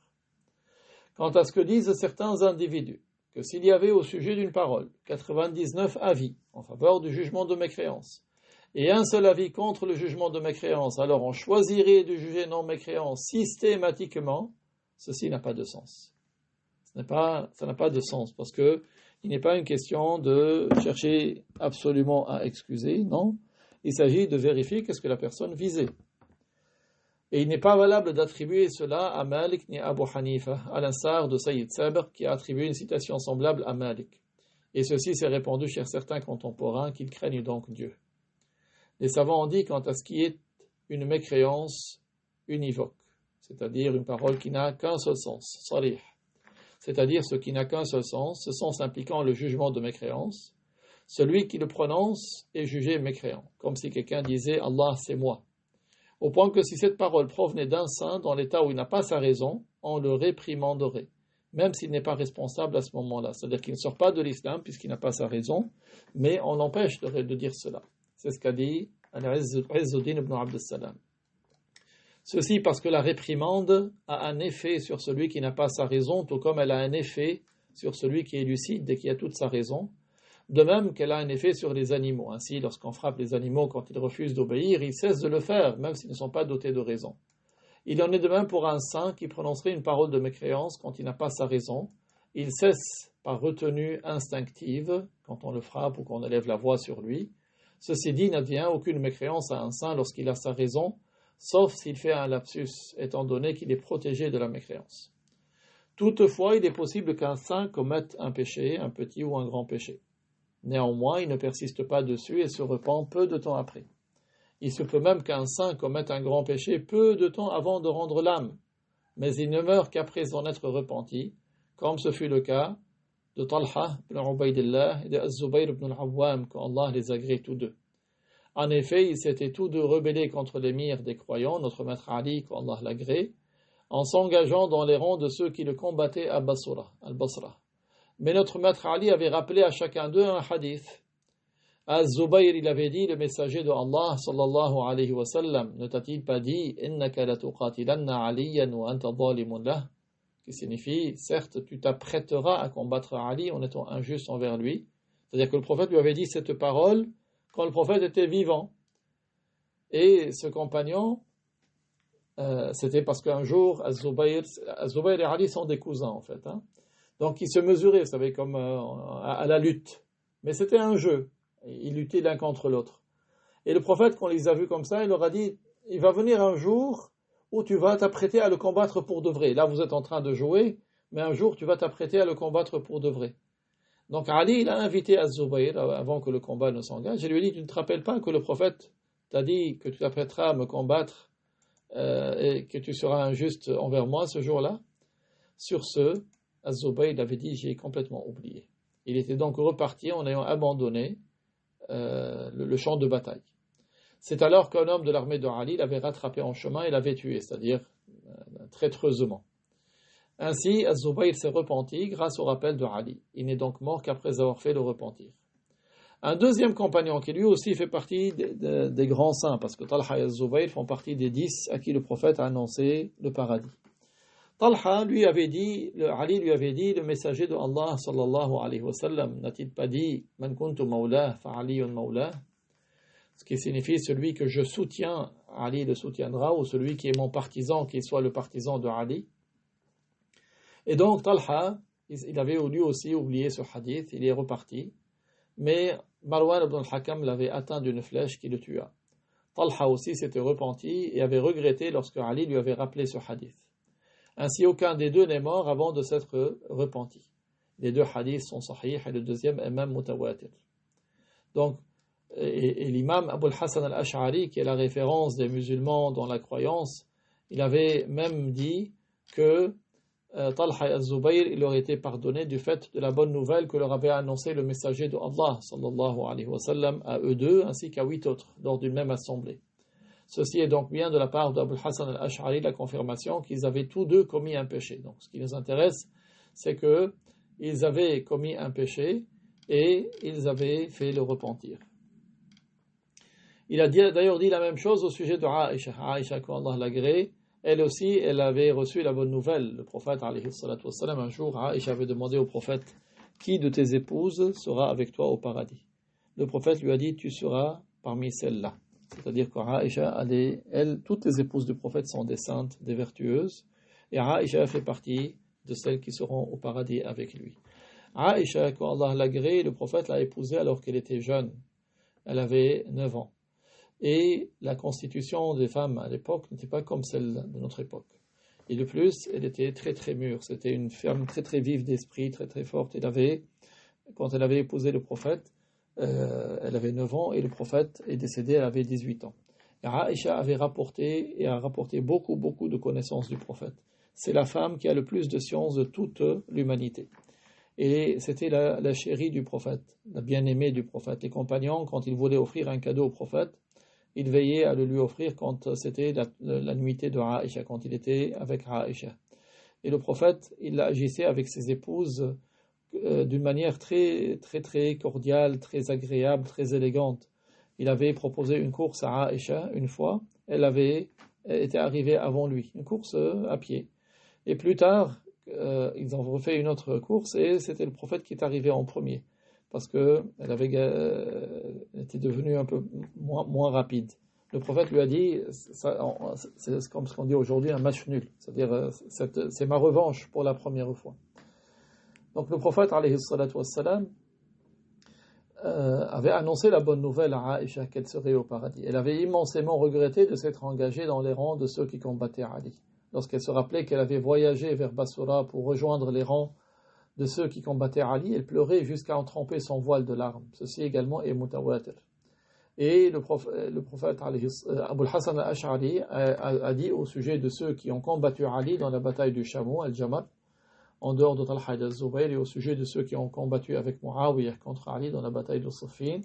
Quant à ce que disent certains individus, que s'il y avait au sujet d'une parole 99 avis en faveur du jugement de mécréance, et un seul avis contre le jugement de mécréance, alors on choisirait de juger non mécréant systématiquement, ceci n'a pas de sens. Ça n'a pas de sens, parce que il n'est pas une question de chercher absolument à excuser, non. Il s'agit de vérifier qu'est-ce que la personne visait. Et il n'est pas valable d'attribuer cela à Malik ni à Abu Hanifa, à l'instar de Sayyid Sabr qui a attribué une citation semblable à Malik. Et ceci s'est répandu chez certains contemporains qu'ils craignent donc Dieu. Les savants ont dit quant à ce qui est une mécréance univoque, c'est-à-dire une parole qui n'a qu'un seul sens, sarih, c'est-à-dire ce qui n'a qu'un seul sens, ce sens impliquant le jugement de mécréance, celui qui le prononce est jugé mécréant, comme si quelqu'un disait « Allah, c'est moi ». Au point que si cette parole provenait d'un saint dans l'état où il n'a pas sa raison, on le réprimanderait, même s'il n'est pas responsable à ce moment-là. C'est-à-dire qu'il ne sort pas de l'islam puisqu'il n'a pas sa raison, mais on l'empêche de dire cela. C'est ce qu'a dit Al-Izzuddin ibn Abd as-Salam. Ceci parce que la réprimande a un effet sur celui qui n'a pas sa raison, tout comme elle a un effet sur celui qui est lucide et qui a toute sa raison, de même qu'elle a un effet sur les animaux. Ainsi, lorsqu'on frappe les animaux quand ils refusent d'obéir, ils cessent de le faire, même s'ils ne sont pas dotés de raison. Il en est de même pour un saint qui prononcerait une parole de mécréance quand il n'a pas sa raison. Il cesse par retenue instinctive, quand on le frappe ou qu'on élève la voix sur lui. Ceci dit, n'advient aucune mécréance à un saint lorsqu'il a sa raison, sauf s'il fait un lapsus, étant donné qu'il est protégé de la mécréance. Toutefois, il est possible qu'un saint commette un péché, un petit ou un grand péché. Néanmoins, il ne persiste pas dessus et se repent peu de temps après. Il se peut même qu'un saint commette un grand péché peu de temps avant de rendre l'âme, mais il ne meurt qu'après en être repenti, comme ce fut le cas de Talha ibn Ubaydillah et de Az-Zubayr ibn al-Awwam, qu'Allah les agrée tous deux. En effet, ils s'étaient tous deux rebellés contre l'émir des croyants, notre maître Ali, qu'Allah l'agrée, en s'engageant dans les rangs de ceux qui le combattaient à Basra, al-Basra. Mais notre maître Ali avait rappelé à chacun d'eux un hadith. Az-Zubayr, il avait dit, le messager de Allah, sallallahu alayhi wa sallam, ne t'a-t-il pas dit, innaka latuqatilanna aliyan wa anta zalimun lah, qui signifie, certes, tu t'apprêteras à combattre Ali en étant injuste envers lui. C'est-à-dire que le prophète lui avait dit cette parole quand le prophète était vivant. Et ce compagnon, c'était parce qu'un jour, Az-Zubayr et Ali sont des cousins en fait. Donc ils se mesuraient, vous savez, comme à la lutte. Mais c'était un jeu. Ils luttaient l'un contre l'autre. Et le prophète, quand il les a vus comme ça, il leur a dit, il va venir un jour où tu vas t'apprêter à le combattre pour de vrai. Là, vous êtes en train de jouer, mais un jour, tu vas t'apprêter à le combattre pour de vrai. Donc Ali, il a invité Az-Zubayr avant que le combat ne s'engage. Il lui a dit, tu ne te rappelles pas que le prophète t'a dit que tu t'apprêteras à me combattre et que tu seras injuste envers moi ce jour-là? Sur ce, Az-Zubayr avait dit, j'ai complètement oublié. Il était donc reparti en ayant abandonné le champ de bataille. C'est alors qu'un homme de l'armée de Ali l'avait rattrapé en chemin et l'avait tué, c'est-à-dire traîtreusement. Ainsi, Az-Zubayr s'est repenti grâce au rappel de Ali. Il n'est donc mort qu'après avoir fait le repentir. Un deuxième compagnon qui lui aussi fait partie des grands saints, parce que Talha et Az-Zubayr font partie des 10 à qui le prophète a annoncé le paradis. Talha, Ali lui avait dit, le messager de Allah sallallahu alayhi wa sallam, n'a-t-il pas dit « Man kuntu mawlah fa aliyun mawlah » ce qui signifie celui que je soutiens, Ali le soutiendra, ou celui qui est mon partisan, qu'il soit le partisan de Ali. Et donc Talha, il avait lui aussi oublié ce hadith, il est reparti, mais Marwan ibn al-Hakam l'avait atteint d'une flèche qui le tua. Talha aussi s'était repenti et avait regretté lorsque Ali lui avait rappelé ce hadith. Ainsi, aucun des deux n'est mort avant de s'être repenti. Les deux hadiths sont sahih et le deuxième est même mutawatir. Donc, et l'imam Abu al-Hassan al-Ash'ari, qui est la référence des musulmans dans la croyance, il avait même dit que Talha et Az-Zubayr, il leur était pardonné du fait de la bonne nouvelle que leur avait annoncé le messager de Allah sallallahu alayhi wa sallam à eux deux ainsi qu'à 8 autres lors d'une même assemblée. Ceci est donc bien de la part d'Abu al-Hassan al-Ash'ari la confirmation qu'ils avaient tous deux commis un péché. Donc ce qui nous intéresse, c'est qu'ils avaient commis un péché et ils avaient fait le repentir. Il a d'ailleurs dit la même chose au sujet de Aïcha. Aïcha, qu'Allah l'agrée, elle aussi, elle avait reçu la bonne nouvelle. Le prophète, alayhi salatu wassalam, un jour, Aïcha avait demandé au prophète, qui de tes épouses sera avec toi au paradis? Le prophète lui a dit, tu seras parmi celles-là. C'est-à-dire qu'Aïcha, toutes les épouses du prophète sont des saintes, des vertueuses, et Aïcha fait partie de celles qui seront au paradis avec lui. Aïcha, qu'Allah l'agrée, le prophète l'a épousée alors qu'elle était jeune. Elle avait 9 ans. Et la constitution des femmes à l'époque n'était pas comme celle de notre époque. Et de plus, elle était très très mûre. C'était une femme très très vive d'esprit, très très forte. Quand elle avait épousé le prophète, elle avait 9 ans et le prophète est décédé, elle avait 18 ans. Et Aïcha avait rapporté beaucoup de connaissances du prophète. C'est la femme qui a le plus de science de toute l'humanité. Et c'était la chérie du prophète, la bien-aimée du prophète. Les compagnons, quand ils voulaient offrir un cadeau au prophète, il veillait à le lui offrir quand c'était la nuitée de Aïcha, quand il était avec Aïcha. Et le prophète, il agissait avec ses épouses d'une manière très, très, très cordiale, très agréable, très élégante. Il avait proposé une course à Aïcha une fois, elle était arrivée avant lui, une course à pied. Et plus tard, ils ont refait une autre course et c'était le prophète qui est arrivé en premier, parce qu'elle était devenue un peu moins rapide. Le prophète lui a dit, c'est comme ce qu'on dit aujourd'hui, un match nul. C'est-à-dire, c'est ma revanche pour la première fois. Donc le prophète, alayhi salatu wassalam, avait annoncé la bonne nouvelle à Aïcha qu'elle serait au paradis. Elle avait immensément regretté de s'être engagée dans les rangs de ceux qui combattaient Ali. Lorsqu'elle se rappelait qu'elle avait voyagé vers Basra pour rejoindre les rangs de ceux qui combattaient Ali, elle pleurait jusqu'à en tremper son voile de larmes. Ceci également est mutawatir. Et le prophète Abu al-Hassan al-Ash'ari a dit au sujet de ceux qui ont combattu Ali dans la bataille du Chameau, Al-Jamal, en dehors de Talha et al-Zubayr, et au sujet de ceux qui ont combattu avec Muawiyah contre Ali dans la bataille de Siffin,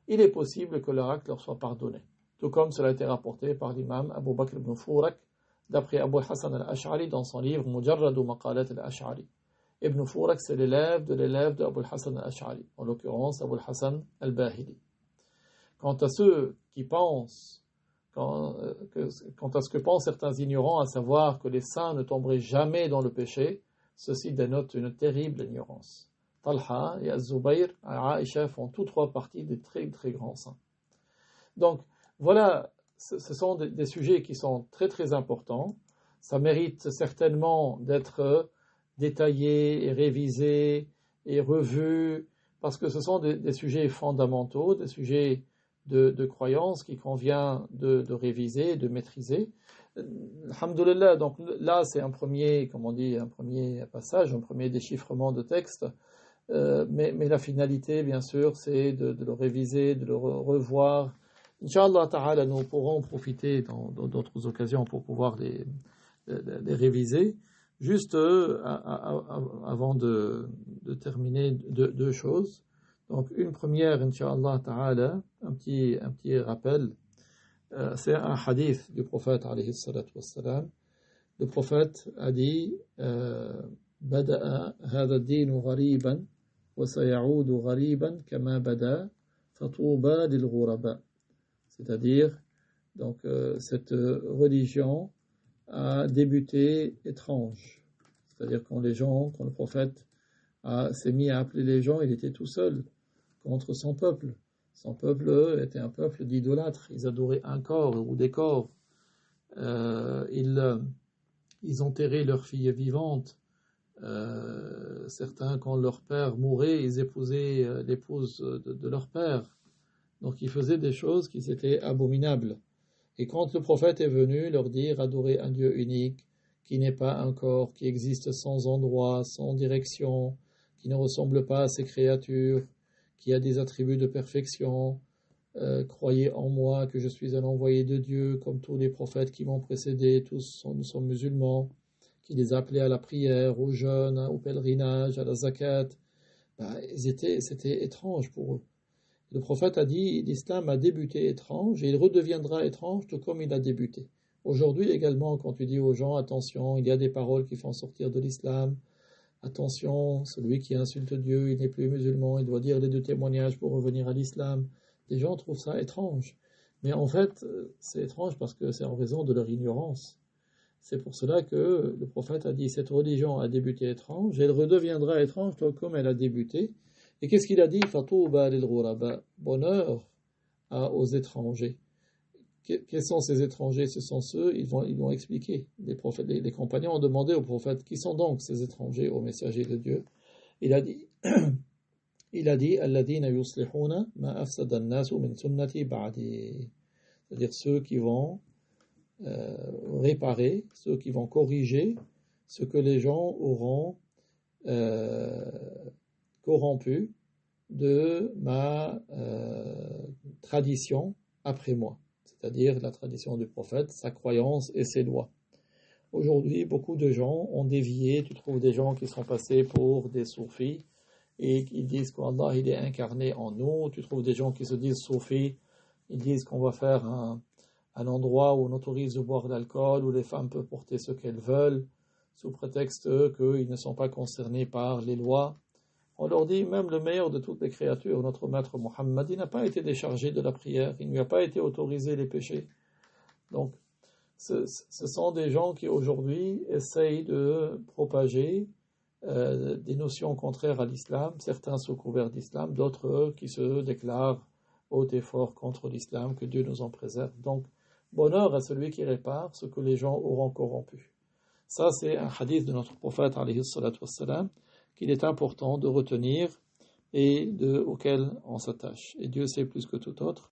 il est possible que leur acte leur soit pardonné. Tout comme cela a été rapporté par l'imam Abu Bakr ibn Furak, d'après Abu al-Hassan al-Ash'ari dans son livre Mujarradu Maqalat al-Ash'ari. Ibn Furak, c'est l'élève de Abu al-Hassan al-Ash'ari, en l'occurrence Abu al-Hassan al-Bahili. Quant à ceux qui pensent, quant à ce que pensent certains ignorants, à savoir que les saints ne tomberaient jamais dans le péché, ceci dénote une terrible ignorance. Talha et Az-Zubayr, Aïcha font tous trois partie des très très grands saints. Donc voilà, ce sont des sujets qui sont très très importants. Ça mérite certainement d'être détaillé et révisé et revu, parce que ce sont des sujets fondamentaux, des sujets de croyance qu'il convient de réviser, de maîtriser. Alhamdulillah, donc là c'est un premier passage, un premier déchiffrement de texte, mais la finalité bien sûr c'est de le réviser, de le revoir. Inch'Allah ta'ala, nous pourrons profiter dans d'autres occasions pour pouvoir les réviser. Juste avant de terminer, deux choses. Donc une première, Inch'Allah ta'ala, un petit rappel, c'est un hadith du prophète alayhi salatu wassalam. Le prophète a dit Bada'a hadha ad-din ghariban wa sayaudu ghariban kama bada fatuba lil ghuraba. C'est-à-dire, donc, cette religion a débuté étrange. C'est-à-dire quand le prophète s'est mis à appeler les gens, il était tout seul contre son peuple. Son peuple était un peuple d'idolâtres. Ils adoraient un corps ou des corps. Ils enterraient leurs filles vivantes. Certains, quand leur père mourait, ils épousaient l'épouse de leur père. Donc ils faisaient des choses qui étaient abominables. Et quand le prophète est venu leur dire adorez un Dieu unique, qui n'est pas un corps, qui existe sans endroit, sans direction, qui ne ressemble pas à ses créatures, qui a des attributs de perfection, croyez en moi que je suis un envoyé de Dieu, comme tous les prophètes qui m'ont précédé, nous sommes musulmans, qui les appelaient à la prière, au jeûne, au pèlerinage, à la zakat. C'était étrange pour eux. Le prophète a dit, l'islam a débuté étrange et il redeviendra étrange tout comme il a débuté. Aujourd'hui également, quand tu dis aux gens, attention, il y a des paroles qui font sortir de l'islam, attention, celui qui insulte Dieu, il n'est plus musulman, il doit dire les 2 témoignages pour revenir à l'islam. Les gens trouvent ça étrange. Mais en fait, c'est étrange parce que c'est en raison de leur ignorance. C'est pour cela que le prophète a dit, cette religion a débuté étrange, et elle redeviendra étrange tout comme elle a débuté. Et qu'est-ce qu'il a dit? Fatouba lil ghuraba, bonheur aux étrangers. Quels sont ces étrangers? Ce sont ceux, ils vont expliquer. Les compagnons ont demandé au prophète, qui sont donc ces étrangers au messager de Dieu? Il a dit, Alladhina yuslihuna ma afsada an-nasu min sunnati ba'di. C'est-à-dire ceux qui vont réparer, ceux qui vont corriger ce que les gens auront corrompu de ma tradition après moi, c'est-à-dire la tradition du prophète, sa croyance et ses lois. Aujourd'hui, beaucoup de gens ont dévié, tu trouves des gens qui sont passés pour des soufis et ils disent qu'Allah il est incarné en nous, tu trouves des gens qui se disent soufis, ils disent qu'on va faire un endroit où on autorise de boire de l'alcool, où les femmes peuvent porter ce qu'elles veulent, sous prétexte qu'ils ne sont pas concernés par les lois. On leur dit, même le meilleur de toutes les créatures, notre maître Mohammed, il n'a pas été déchargé de la prière, il ne lui a pas été autorisé les péchés. Donc, ce sont des gens qui aujourd'hui essayent de propager des notions contraires à l'islam, certains sous couvert d'islam, d'autres qui se déclarent haut et fort contre l'islam, que Dieu nous en préserve. Donc, bonheur à celui qui répare ce que les gens auront corrompu. Ça, c'est un hadith de notre prophète, alayhi salatu wassalam, qu'il est important de retenir et auquel on s'attache. Et Dieu sait plus que tout autre